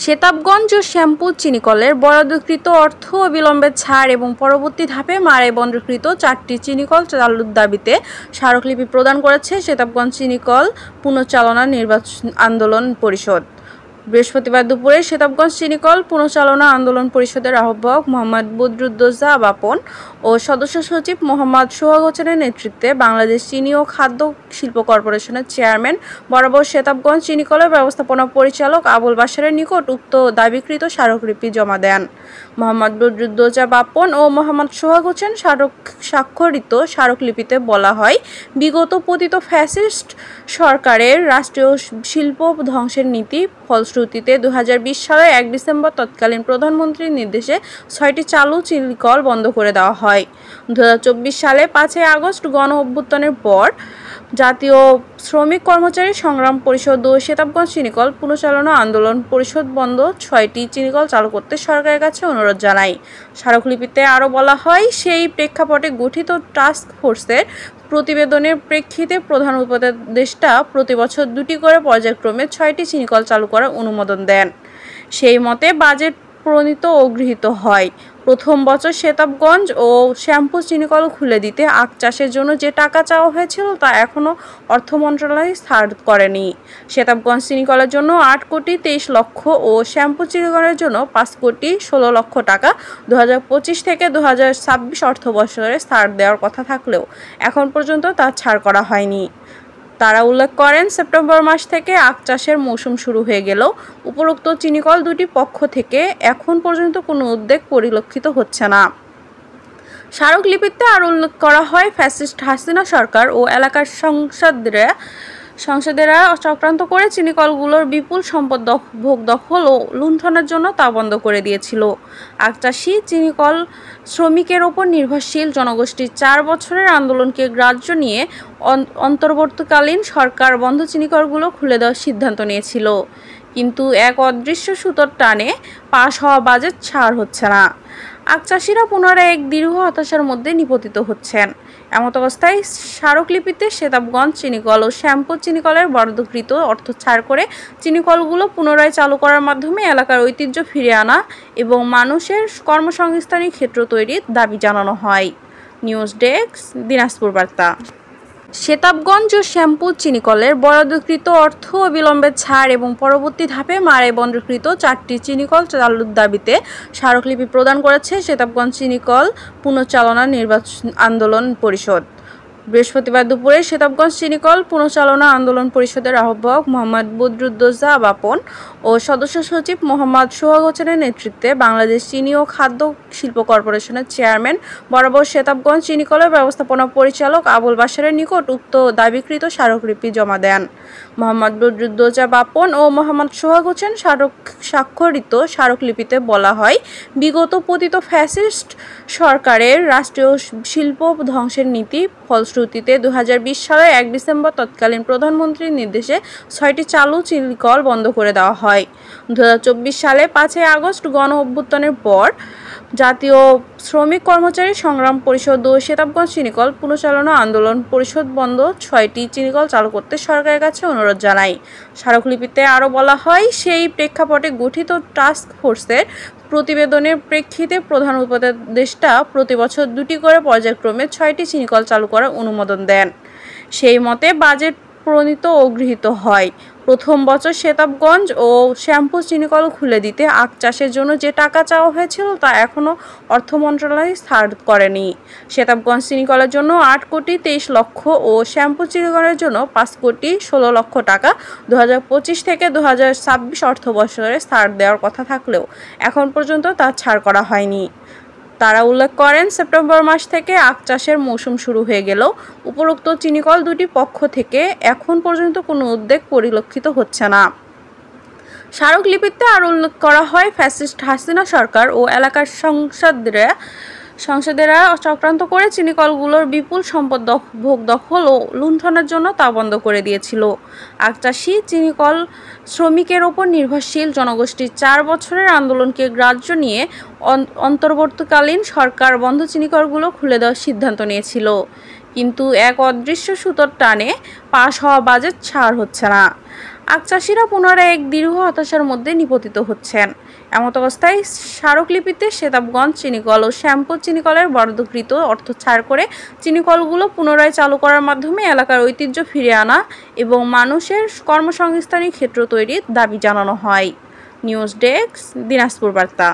সেতাবগঞ্জ ও শ্যামপুর চিনিকলের বরাদ্দকৃত অর্থ অবিলম্বে ছাড় এবং পরবর্তী ধাপে মারাই বন্দরকৃত 4টি চিনিকল চালুর দাবিতে স্মারকলিপি প্রদান করেছে সেতাবগঞ্জ চিনিকল পুনঃচালনা আন্দোলন পরিষদ। বৃহস্পতিবার দুপুরে সেতাবগঞ্জ চিনিকল পুনঃচালনা আন্দোলন পরিষদের আহ্বায়ক মোহাম্মদ বদরুদ্দোজা বাপন ও সদস্য সচিব মোহাম্মদ সোহাগ হোসেনের নেতৃত্বে বাংলাদেশ চিনি ও খাদ্য শিল্প কর্পোরেশনের চেয়ারম্যান বরাবর সেতাবগঞ্জ চিনিকলের ব্যবস্থাপনা পরিচালক আবুল বাশারের নিকট উক্ত দাবিকৃত স্মারকলিপি জমা দেন। মোহাম্মদ বদরুদ্দোজা বাপন ও মোহাম্মদ সোহাগ হোসেন স্বাক্ষরিত স্মারকলিপিতে বলা হয়, বিগত পতিত ফ্যাসিস্ট সরকারের রাষ্ট্রীয় শিল্প ধ্বংসের নীতি ফলশ্রুতিতে 2020 সালের 1 ডিসেম্বর তৎকালীন প্রধানমন্ত্রীর নির্দেশে 6টি চালু চিনিকল বন্ধ করে দেওয়া হয়। 2024 সালে 5 আগস্ট গণ অভ্যুত্থানের পর জাতীয় শ্রমিক কর্মচারী সংগ্রাম পরিষদ ও সেতাবগঞ্জ চিনিকল পুনঃচালনা আন্দোলন পরিষদ বন্ধ 6টি চিনিকল চালু করতে সরকারের কাছে অনুরোধ জানায়। স্মারকলিপিতে আরও বলা হয়, সেই প্রেক্ষাপটে গঠিত টাস্ক ফোর্সের প্রতিবেদনের প্রেক্ষিতে প্রধান উপদেষ্টা প্রতি বছর 2টি করে পর্যায়ক্রমে 6টি চিনিকল চালু করার অনুমোদন দেন। সেই মতে বাজেট প্রণীত ও গৃহীত হয়। প্রথম বছর সেতাবগঞ্জ ও শ্যামপুর চিনিকল খুলে দিতে আখ চাষের জন্য যে টাকা চাওয়া হয়েছিল তা এখনও অর্থ মন্ত্রণালয় ছাড় করেনি। সেতাবগঞ্জ চিনিকলের জন্য 8 কোটি 23 লক্ষ ও শ্যামপুর চিনিকলের জন্য 5 কোটি 16 লক্ষ টাকা 2025 থেকে 2026 অর্থবছরে ছাড় দেওয়ার কথা থাকলেও এখন পর্যন্ত তা ছাড় করা হয়নি। তারা উল্লেখ করেন, সেপ্টেম্বর মাস থেকে আখ চাষের মৌসুম শুরু হয়ে গেলেও উপরোক্ত চিনিকল দুটি পক্ষ থেকে এখন পর্যন্ত কোনো উদ্যোগ পরিলক্ষিত হচ্ছে না। স্মারকলিপিতে আরও উল্লেখ করা হয়, ফ্যাসিস্ট হাসিনা সরকার ও এলাকার সংসদেরা চক্রান্ত করে চিনিকলগুলোর বিপুল সম্পদ ভোগ দখল ও লুণ্ঠনের জন্য তা বন্ধ করে দিয়েছিল। আখচাষী চিনিকল শ্রমিকের ওপর নির্ভরশীল জনগোষ্ঠীর 4 বছরের আন্দোলনকে গ্রাহ্য নিয়ে অন্তর্বর্তীকালীন সরকার বন্ধ চিনিকলগুলো খুলে দেওয়ার সিদ্ধান্ত নিয়েছিল। কিন্তু এক অদৃশ্য সুতোর টানে পাশ হওয়া বাজেট ছাড় হচ্ছে না। আখচাষীরা পুনরায় এক দীর্ঘ হতাশার মধ্যে নিপতিত হচ্ছেন। এমত অবস্থায় স্মারকলিপিতে সেতাবগঞ্জ চিনিকল ও শ্যামপুর চিনিকলের বরাদ্দকৃত অর্থ ছাড় করে চিনিকলগুলো পুনরায় চালু করার মাধ্যমে এলাকার ঐতিহ্য ফিরিয়ে আনা এবং মানুষের কর্মসংস্থানের ক্ষেত্র তৈরির দাবি জানানো হয়। নিউজ ডেস্ক, দিনাজপুর বার্তা। সেতাবগঞ্জ ও শ্যামপুর চিনিকলের বরাদ্দকৃত অর্থ অবিলম্বে ছাড় এবং পরবর্তী ধাপে মারাই বন্দরকৃত 4টি চিনিকল চালুর দাবিতে স্মারকলিপি প্রদান করেছে সেতাবগঞ্জ চিনিকল পুনঃচালনা আন্দোলন পরিষদ। বৃহস্পতিবার দুপুরে সেতাবগঞ্জ চিনিকল পুনঃচালনা আন্দোলন পরিষদের আহ্বায়ক মোহাম্মদ বদরুদ্দোজা বাপন ও সদস্য সচিব মোহাম্মদ সোহাগ হোসেনের নেতৃত্বে বাংলাদেশ চিনি ও খাদ্য শিল্প কর্পোরেশনের চেয়ারম্যান বরাবর সেতাবগঞ্জ চিনিকলের ব্যবস্থাপনা পরিচালক আবুল বাশারের নিকট উক্ত দাবিকৃত স্মারকলিপি জমা দেন। মোহাম্মদ বদরুদ্দোজা বাপন ও মোহাম্মদ সোহাগ হোসেন স্বাক্ষরিত স্মারকলিপিতে বলা হয়, বিগত পতিত ফ্যাসিস্ট সরকারের রাষ্ট্রীয় শিল্প ধ্বংসের নীতি ফলশ্রুতিতে 2020 সালের 1 ডিসেম্বর তৎকালীন প্রধানমন্ত্রীর নির্দেশে 6টি চালু চিনিকল বন্ধ করে দেওয়া হয়। 2024 সালে 5 আগস্ট গণ অভ্যুত্থানের পর জাতীয় শ্রমিক কর্মচারী সংগ্রাম পরিষদ ও সেতাবগঞ্জ চিনিকল পুনঃচালনা আন্দোলন পরিষদ বন্ধ 6টি চিনিকল চালু করতে সরকারের কাছে অনুরোধ জানায়। স্মারকলিপিতে আরও বলা হয়, সেই প্রেক্ষাপটে গঠিত টাস্ক ফোর্সের প্রতিবেদনের প্রেক্ষিতে প্রধান উপদেষ্টা প্রতি বছর 2টি করে পর্যায়ক্রমে 6টি চিনিকল চালু করার অনুমোদন দেন। সেই মতে বাজেট প্রণীত ও গৃহীত হয়। প্রথম বছর সেতাবগঞ্জ ও শ্যামপুর চিনিকল খুলে দিতে আখ চাষের জন্য যে টাকা চাওয়া হয়েছিল তা এখনও অর্থ মন্ত্রণালয় ছাড় করেনি। সেতাবগঞ্জ চিনিকলের জন্য 8 কোটি 23 লক্ষ ও শ্যামপুর চিনিকলের জন্য 5 কোটি 16 লক্ষ টাকা 2025 থেকে 2026 অর্থবছরে ছাড় দেওয়ার কথা থাকলেও এখন পর্যন্ত তা ছাড় করা হয়নি। তারা উল্লেখ করেন, সেপ্টেম্বর মাস থেকে আখ চাষের মৌসুম শুরু হয়ে গেলেও উপরোক্ত চিনিকল দুটি পক্ষ থেকে এখন পর্যন্ত কোনো উদ্যোগ পরিলক্ষিত হচ্ছে না। স্মারকলিপিতে আরও উল্লেখ করা হয়, ফ্যাসিস্ট হাসিনা সরকার ও এলাকার সংসদেরা চক্রান্ত করে চিনিকলগুলোর বিপুল সম্পদ ভোগ দখল ও লুণ্ঠনের জন্য তা বন্ধ করে দিয়েছিল। আখচাষী চিনিকল শ্রমিকের ওপর নির্ভরশীল জনগোষ্ঠীর 4 বছরের আন্দোলনকে গ্রাহ্য নিয়ে অন্তর্বর্তীকালীন সরকার বন্ধ চিনিকলগুলো খুলে দেওয়ার সিদ্ধান্ত নিয়েছিল। কিন্তু এক অদৃশ্য সুতোর টানে পাশ হওয়া বাজেট ছাড় হচ্ছে না। আখ চাষিরা পুনরায় এক দীর্ঘ হতাশার মধ্যে নিপতিত হচ্ছেন। এমত অবস্থায় স্মারকলিপিতে সেতাবগঞ্জ চিনিকল ও শ্যামপুর চিনিকলের বরাদ্দকৃত অর্থ ছাড় করে চিনিকলগুলো পুনরায় চালু করার মাধ্যমে এলাকার ঐতিহ্য ফিরিয়ে আনা এবং মানুষের কর্মসংস্থানের ক্ষেত্র তৈরির দাবি জানানো হয়। নিউজ ডেস্ক, দিনাজপুর বার্তা।